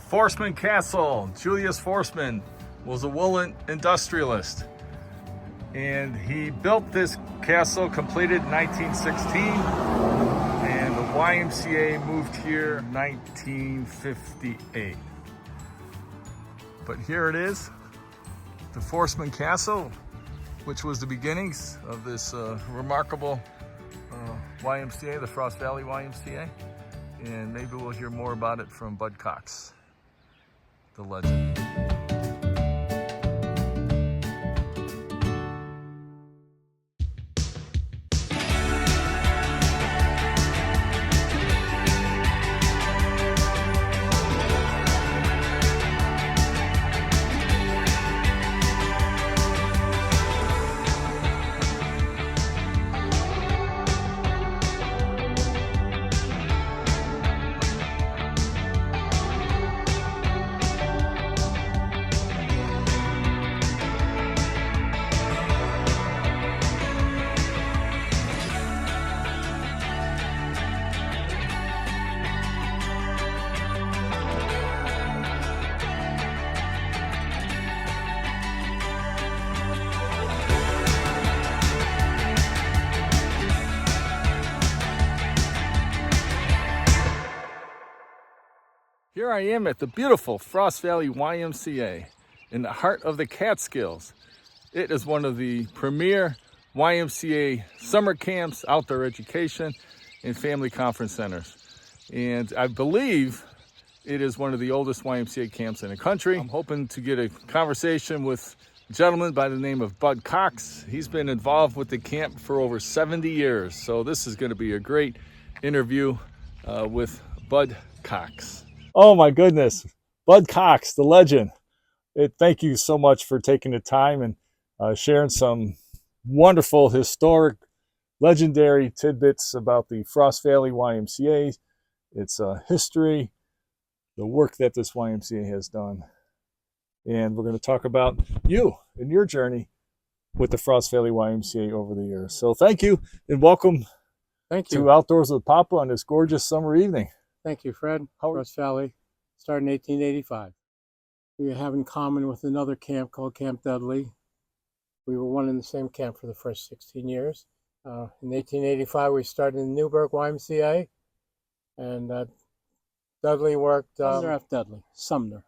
Forstmann Castle. Julius Forstmann was a woolen industrialist, and he built this castle, completed in 1916, and the YMCA moved here in 1958. But here it is, the Forstmann Castle, which was the beginnings of this remarkable YMCA, the Frost Valley YMCA. And maybe we'll hear more about it from Bud Cox, the legend. Here I am at the beautiful Frost Valley YMCA in the heart of the Catskills. It is one of the premier YMCA summer camps, outdoor education, and family conference centers. And I believe it is one of the oldest YMCA camps in the country. I'm hoping to get a conversation with a gentleman by the name of Bud Cox. He's been involved with the camp for over 70 years. So this is going to be a great interview with Bud Cox. Oh my goodness, Bud Cox, the legend. Thank you so much for taking the time and sharing some wonderful, historic, legendary tidbits about the Frost Valley YMCA, its history, the work that this YMCA has done. And we're going to talk about you and your journey with the Frost Valley YMCA over the years. So thank you and welcome to Outdoors with Papa on this gorgeous summer evening. Thank you, Fred. Frost Valley started in 1885. We have in common with another camp called Camp Dudley. We were one in the same camp for the first 16 years. In 1885, we started in Newburgh YMCA, and Dudley worked... Sumner F. Dudley. Sumner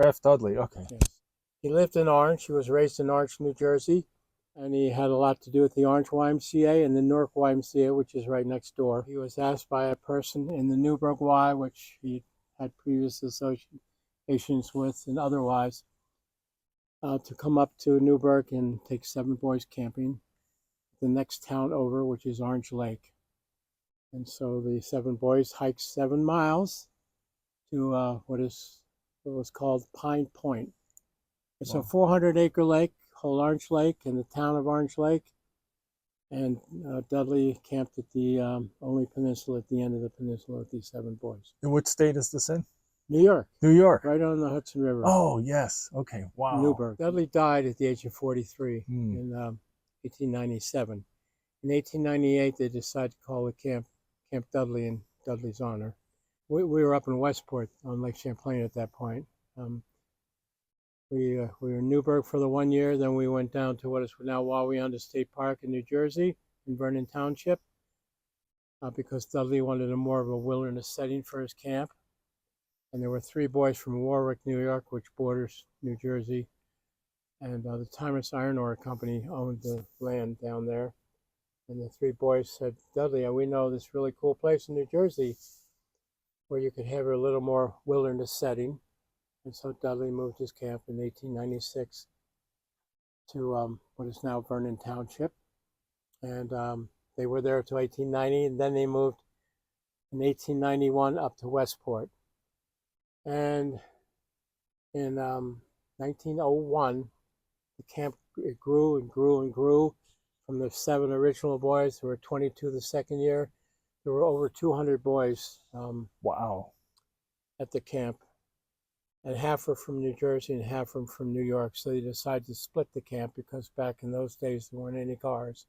F. Dudley, okay. Yes. He lived in Orange. He was raised in Orange, New Jersey, and he had a lot to do with the Orange YMCA and the Newark YMCA, which is right next door. He was asked by a person in the Newburgh Y, which he had previous associations with and otherwise, to come up to Newburgh and take 7 boys camping the next town over, which is Orange Lake. And so the 7 boys hiked 7 miles to what was called Pine Point. It's a 400-acre lake, whole Orange Lake, in the town of Orange Lake. And Dudley camped at the only peninsula at the end of the peninsula with these 7 boys. In what state is this in? New York. New York. Right on the Hudson River. Oh, yes. Okay. Wow. Newburgh. Dudley died at the age of 43 in 1897. In 1898, they decided to call the camp Camp Dudley in Dudley's honor. We were up in Westport on Lake Champlain at that point. We were in Newburgh for the 1 year, then we went down to what is now Wawayanda State Park in New Jersey, in Vernon Township, because Dudley wanted more of a wilderness setting for his camp. And there were 3 boys from Warwick, New York, which borders New Jersey, and the Timus Iron Ore Company owned the land down there. And the 3 boys said, Dudley, we know this really cool place in New Jersey where you could have a little more wilderness setting. And so Dudley moved his camp in 1896 to what is now Vernon Township. And they were there until 1890, and then they moved in 1891 up to Westport. And in 1901, the camp grew and grew and grew. From the 7 original boys, there were 22 the second year. There were over 200 boys wow. at the camp. And half were from New Jersey and half were from New York. So they decided to split the camp because back in those days, there weren't any cars.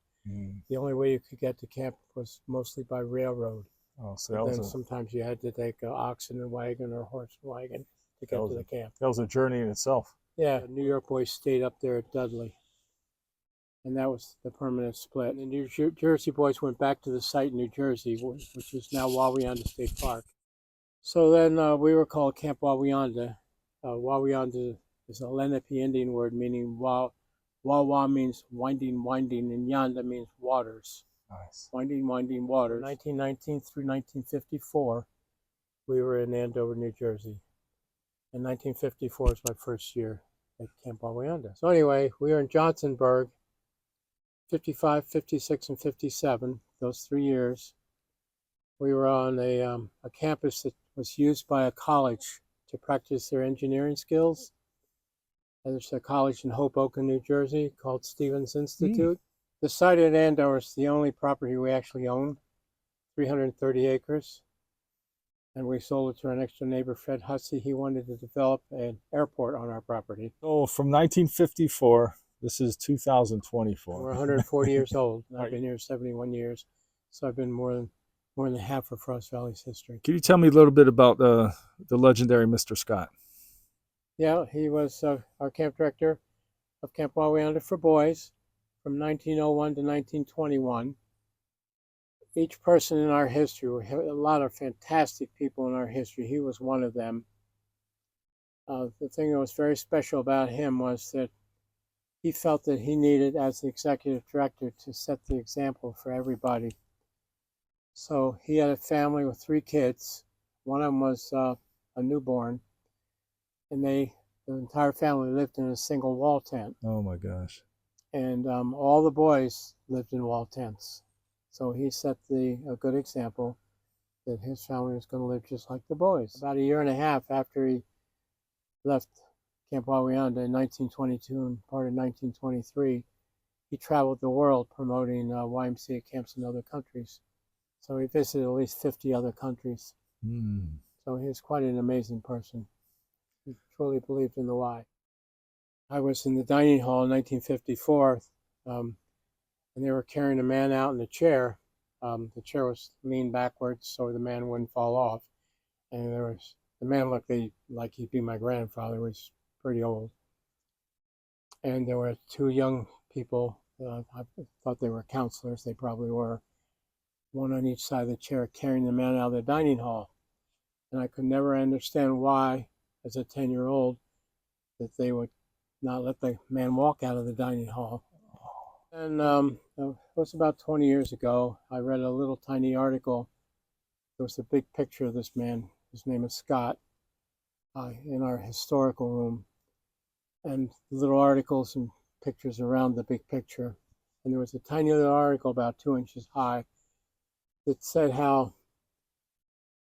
The only way you could get to camp was mostly by railroad. Oh, so then sometimes you had to take an oxen and wagon or horse and wagon to get to the camp. That was a journey in itself. Yeah, New York boys stayed up there at Dudley, and that was the permanent split. And the New Jersey boys went back to the site in New Jersey, which is now Wawayanda State Park. So then we were called Camp Wawayanda. Wawayanda is a Lenape Indian word meaning Wawa means winding, winding, and Yanda means waters. Nice. Winding, winding waters. 1919 through 1954, we were in Andover, New Jersey. And 1954 is my first year at Camp Wawayanda. So anyway, we were in Johnsonburg, 55, 56, and 57, those 3 years. We were on a campus that was used by a college to practice their engineering skills. There's a college in Hoboken, New Jersey called Stevens Institute. The site at Andover is the only property we actually own, 330 acres. And we sold it to our next door neighbor, Fred Hussey. He wanted to develop an airport on our property. Oh, from 1954, this is 2024. We're 140 years old. I've been here 71 years, so I've been more than half of Frost Valley's history. Can you tell me a little bit about the legendary Mr. Scott? Yeah, he was our camp director of Camp Wawayanda for boys from 1901 to 1921. Each person in our history, we have a lot of fantastic people in our history. He was one of them. The thing that was very special about him was that he felt that he needed, as the executive director, to set the example for everybody. So he had a family with 3 kids. One of them was a newborn, and the entire family lived in a single wall tent. Oh my gosh. And all the boys lived in wall tents. So he set a good example that his family was going to live just like the boys. About a year and a half after he left Camp Wawayanda in 1922 and part of 1923, he traveled the world promoting YMCA camps in other countries. So he visited at least 50 other countries. So he was quite an amazing person. He truly believed in the why. I was in the dining hall in 1954, and they were carrying a man out in a chair. The chair was leaned backwards so the man wouldn't fall off. And the man looked like he'd be my grandfather, which was pretty old. And there were 2 young people. I thought they were counselors. They probably were. One on each side of the chair carrying the man out of the dining hall. And I could never understand why, as a 10-year-old, that they would not let the man walk out of the dining hall. And it was about 20 years ago. I read a little tiny article. There was a big picture of this man. His name is Scott, in our historical room. And little articles and pictures around the big picture. And there was a tiny little article about 2 inches high that said how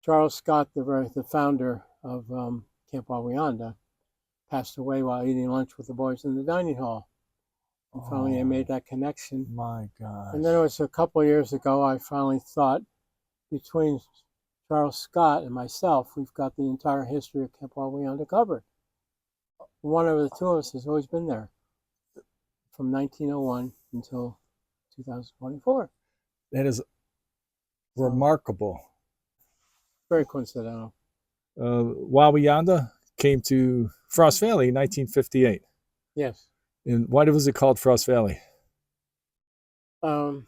Charles Scott, the founder of Camp Wawayanda, passed away while eating lunch with the boys in the dining hall. And finally I made that connection. My gosh. And then it was a couple of years ago I finally thought, between Charles Scott and myself, we've got the entire history of Camp Wawayanda covered. One of the 2 of us has always been there from 1901 until 2024. That is remarkable. Very coincidental. Wawayanda came to Frost Valley in 1958. Yes. And why was it called Frost Valley? Well,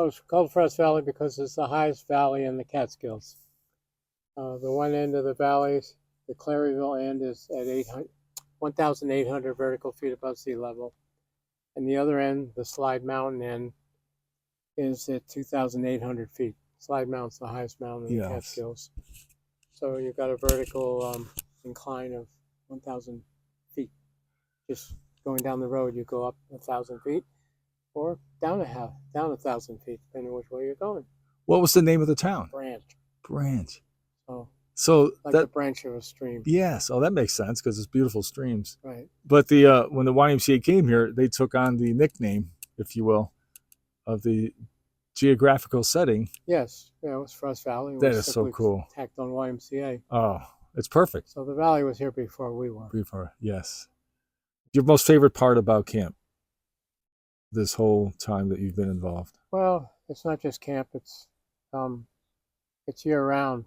it's called Frost Valley because it's the highest valley in the Catskills. The one end of the valley, the Claryville end, is at 1,800 vertical feet above sea level. And the other end, the Slide Mountain end, is at 2,800 feet. Slide Mountain's the highest mountain in the Catskills. So you've got a vertical incline of 1,000 feet. Just going down the road, you go up 1,000 feet or down 1,000 feet, depending which way you're going. What was the name of the town? Branch. So like a branch of a stream. Yes. Oh, that makes sense because it's beautiful streams. Right. But when the YMCA came here, they took on the nickname, if you will, of the geographical setting. Yes. Yeah, it was Frost Valley. That is so cool. Tacked on YMCA. Oh, it's perfect. So the valley was here before we were. Yes. Your most favorite part about camp this whole time that you've been involved? Well, it's not just camp. It's year round.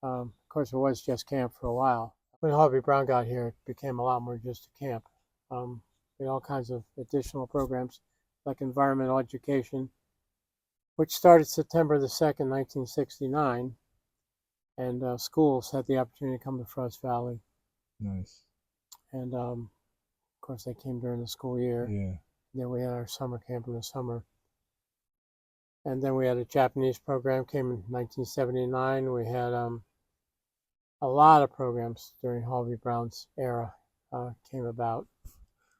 Of course, it was just camp for a while. When Harvey Brown got here, it became a lot more just a camp. We had all kinds of additional programs like environmental education, which started September the 2nd, 1969, and schools had the opportunity to come to Frost Valley. Nice. And of course, they came during the school year. Yeah. Then we had our summer camp in the summer. And then we had a Japanese program, came in 1979. We had a lot of programs during Harvey Brown's era came about.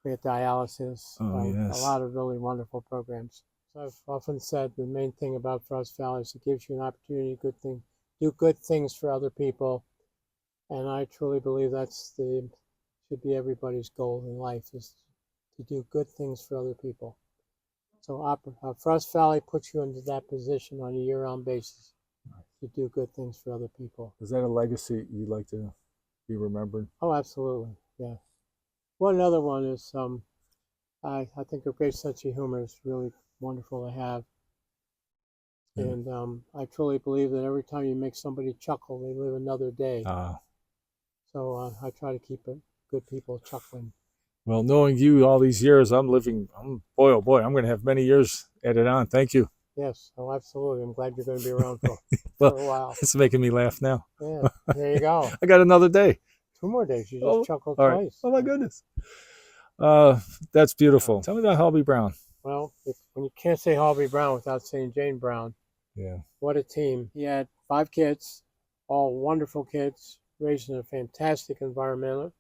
We had dialysis, Oh, yes. a lot of really wonderful programs. So I've often said the main thing about Frost Valley is it gives you an opportunity to do good things for other people. And I truly believe should be everybody's goal in life, is to do good things for other people. So Frost Valley puts you into that position on a year-round basis to do good things for other people. Is that a legacy you'd like to be remembered? Oh, absolutely, yeah. One other one is I think a great sense of humor is really wonderful to have. Yeah. And I truly believe that every time you make somebody chuckle, they live another day. So I try to keep good people chuckling. Well, knowing you all these years, boy, oh boy, I'm going to have many years added on. Thank you. Yes, oh, absolutely. I'm glad you're going to be around for Well, a while. It's making me laugh now. Yeah, there you go. I got another day. 2 more days. You just chuckled all right. twice. Oh, my goodness. That's beautiful. Tell me about Harvey Brown. Well, when you can't say Harvey Brown without saying Jane Brown. Yeah. What a team. He had 5 kids, all wonderful kids, raised in a fantastic environment.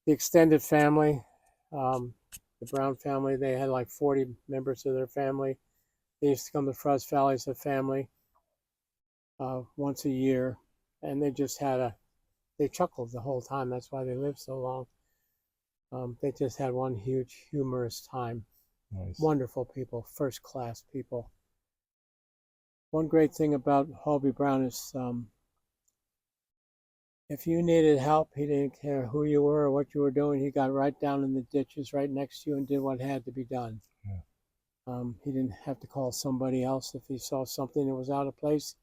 The extended family, the Brown family, they had like 40 members of their family. They used to come to Frost Valley as a family once a year, and they just they chuckled the whole time. That's why they lived so long. They just had one huge humorous time. Nice. Wonderful people, first-class people. One great thing about Harvey Brown is if you needed help, he didn't care who you were or what you were doing. He got right down in the ditches right next to you and did what had to be done. Yeah. He didn't have to call somebody else if he saw something that was out of place.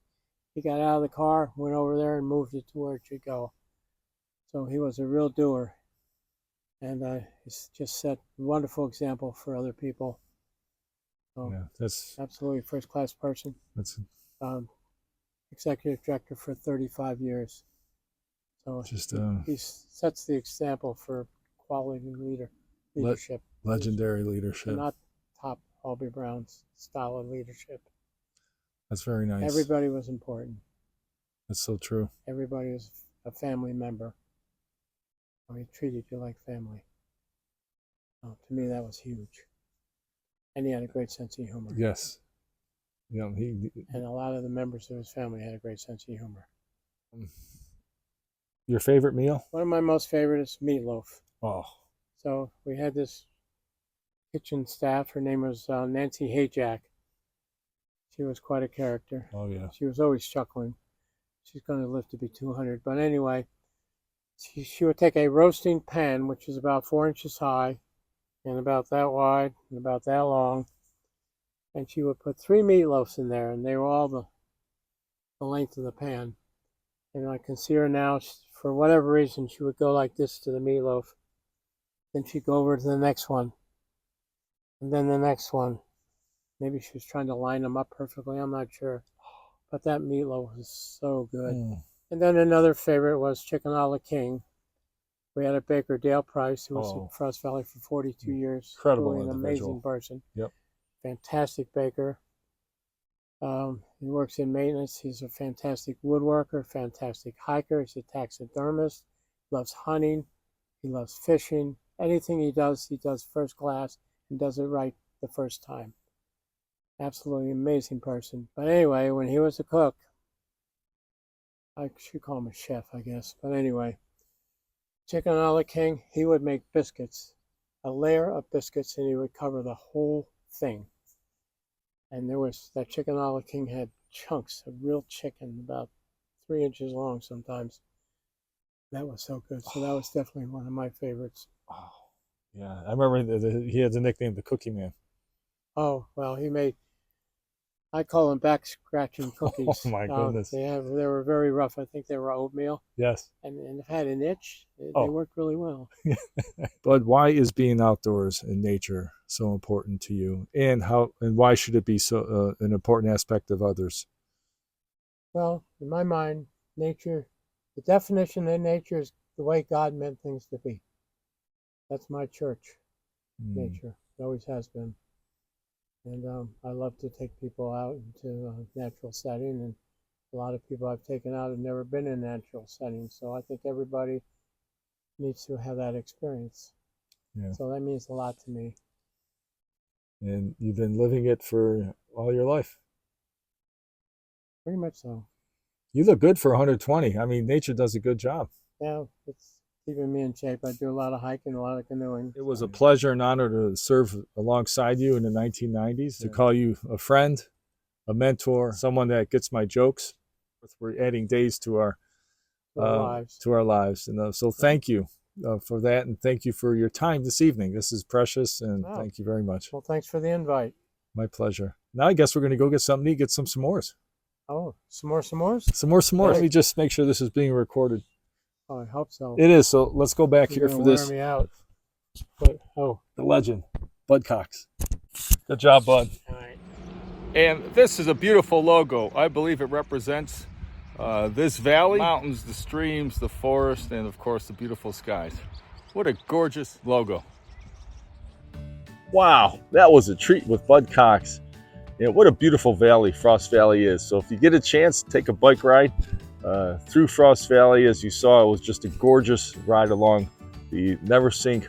He got out of the car, went over there, and moved it to where it should go. So he was a real doer, and he's just set a wonderful example for other people. So yeah, that's absolutely first-class person. That's executive director for 35 years. So just he sets the example for quality leadership. Legendary leadership. Not top Harvey Brown's style of leadership. That's very nice. Everybody was important. That's so true. Everybody was a family member. He treated you like family. To me, that was huge. And he had a great sense of humor. Yes. Yeah, and a lot of the members of his family had a great sense of humor. Your favorite meal? One of my most favorite is meatloaf. Oh. So we had this kitchen staff. Her name was Nancy Hayjack. She was quite a character. Oh, yeah. She was always chuckling. She's going to live to be 200. But anyway, she would take a roasting pan, which is about 4 inches high and about that wide and about that long, and she would put 3 meatloafs in there, and they were all the length of the pan. And I can see her now, for whatever reason, she would go like this to the meatloaf. Then she'd go over to the next one, and then the next one. Maybe she was trying to line them up perfectly, I'm not sure. But that meatloaf was so good. And then another favorite was chicken a la king. We had a baker, Dale Price, who was at Frost Valley for 42 years. Incredible Really an individual. amazing person. Yep. Fantastic baker. He works in maintenance. He's a fantastic woodworker, fantastic hiker. He's a taxidermist. Loves hunting. He loves fishing. Anything he does first class and does it right the first time. Absolutely amazing person. But anyway, when he was a cook, I should call him a chef, I guess. But anyway, chicken a la king, he would make biscuits, a layer of biscuits, and he would cover the whole thing. And that chicken a la king had chunks of real chicken, about 3 inches long sometimes. That was so good. So that was definitely one of my favorites. Oh, yeah. I remember he had the nickname the Cookie Man. Oh, well, he made I call them back scratching cookies. Oh my goodness. They were very rough. I think they were oatmeal. Yes. And it had an itch. They Oh. worked really well. Bud, why is being outdoors in nature so important to you, and why should it be so an important aspect of others? Well, in my mind, nature, the definition of nature is the way God meant things to be. That's my church, nature. It always has been. And I love to take people out into a natural setting, and a lot of people I've taken out have never been in natural settings. So I think everybody needs to have that experience. Yeah. So that means a lot to me. And you've been living it for all your life? Pretty much so. You look good for 120. I mean, nature does a good job. Yeah, it's keeping me in shape. I do a lot of hiking, a lot of canoeing. It was a pleasure and honor to serve alongside you in the 1990s, to call you a friend, a mentor, someone that gets my jokes. We're adding days to our lives. And so thank you for that, and thank you for your time this evening. This is precious, and thank you very much. Well, thanks for the invite. My pleasure. Now I guess we're going to go get something to eat, get some s'mores. Oh, some more s'mores? Some more s'mores. Right. Let me just make sure this is being recorded. Oh, I hope so. It is. So let's go back here for this. Wear me out. But, the legend, Bud Cox. Good job, Bud. All right. And this is a beautiful logo. I believe it represents this valley, mountains, the streams, the forest, and of course the beautiful skies. What a gorgeous logo. Wow, that was a treat with Bud Cox. And what a beautiful valley Frost Valley is. So if you get a chance, take a bike ride through Frost Valley. As you saw, it was just a gorgeous ride along the Neversink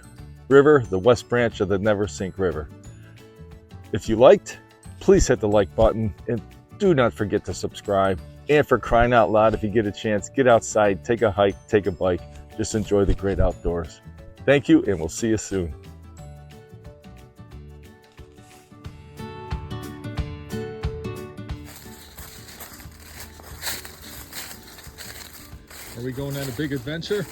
River, the west branch of the Neversink River. If you liked, please hit the like button, and do not forget to subscribe. And for crying out loud, if you get a chance, get outside, take a hike, take a bike, just enjoy the great outdoors. Thank you, and we'll see you soon. Are we going on a big adventure?